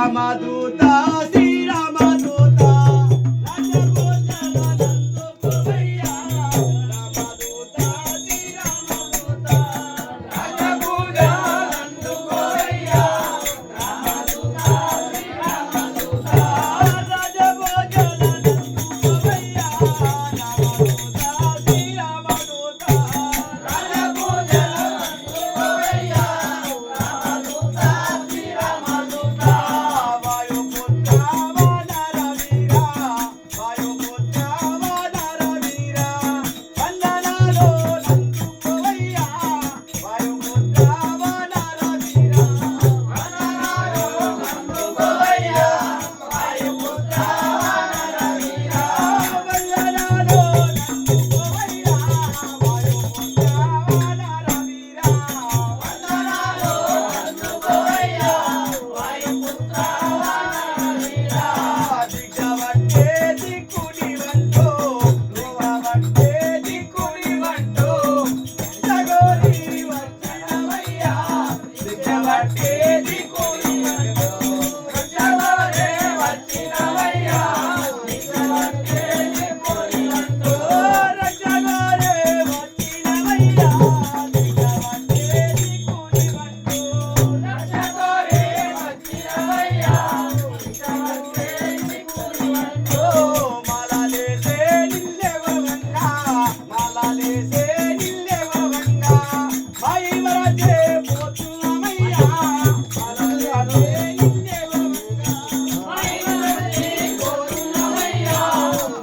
రామదూత శ్రీరామదూత రాజభోజనందుకోవయ్యా రామదూత శ్రీరామదూత రాజభోజనందుకోవయ్యా రామదూత శ్రీరామదూత రాజభోజనందుకోవయ్యా రామదూత శ్రీరామదూత రాజభోజనందుకోవయ్యా రామదూత శ్రీరామదూత వాయుపుత్ర వానరవీర వాయుపుత్ర వానరవీర వందనాలు నందుకోవయ్యా వాయుపుత్ర వానరవీర వందనాలు నందుకోవయ్యా వాయుపుత్ర వానరవీర వందనాలు నందుకోవయ్యా వాయుపుత్ర వానరవీర వందనాలు నందుకోవయ్యా వాయుపుత్ర వానరవీర దిగవట్టే దిక్కునివంటూ ధ్రువవట్టే దిక్కునివంటూ జగోరి వచ్చినవయ్యా దిగవట్టే దిక్కునివంటూ జగోరే వచ్చినవయ్యా దిగవట్టే దిక్కునివంటూ జగోరే వచ్చినవయ్యా దిగవట్టే దిక్కునివంటూ జగోరే వచ్చినవయ్యా దిగవట్టే దిక్కునివంటూ మాలలేసే నిల్లెవరంగా మాలలేసే నిల్లెవరంగా పైవరచే పోతున్నమయ్యా మాలలేసే నిల్లెవరంగా పైవరచే పోతున్నమయ్యా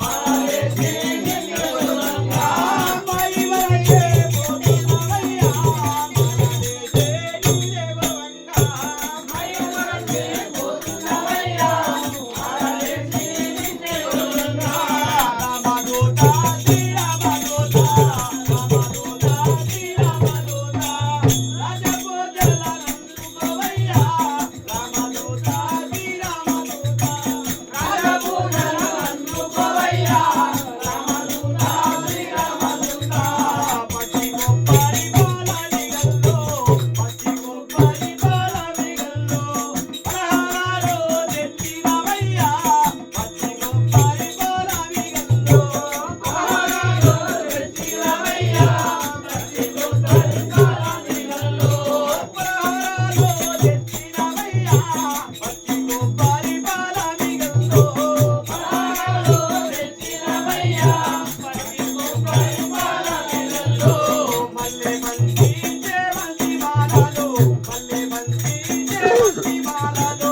మాలలేసే నిల్లెవరంగా పైవరచే పోతున్నమయ్యా మాలలేసే నిల్లెవరంగా పైవరచే పోతున్నమయ్యా మాలలేసే నిల్లెవరంగా రామదూత శ్రీరామదూత రామదూత శ్రీరామదూత రాజభోజనందుకోవయ్యా రామదూత శ్రీరామదూత రాజభోజనందుకోవయ్యా రామదూత శ్రీరామదూత పచ్చి కొబ్బరి పాలనిగల్లో పచ్చి కొబ్బరి పాలనిగల్లో పలహారాలు తెచ్చినవయ్యా పచ్చి కొబ్బరి పాలనిగల్లో పలహారాలు తెచ్చినవయ్యా పచ్చి కొబ్బరి పాలనిగల్లో పలహారాలు తెచ్చినవయ్యా పచ్చి కొబ్బరి పాలనిగల్లో పలహారాలు తెచ్చినవయ్యా పచ్చి కొబ్బరి పాలనిగల్లో మల్లె మంచి చేమంతి మాలలు మల్లె మంచి చేమంతి మాలలు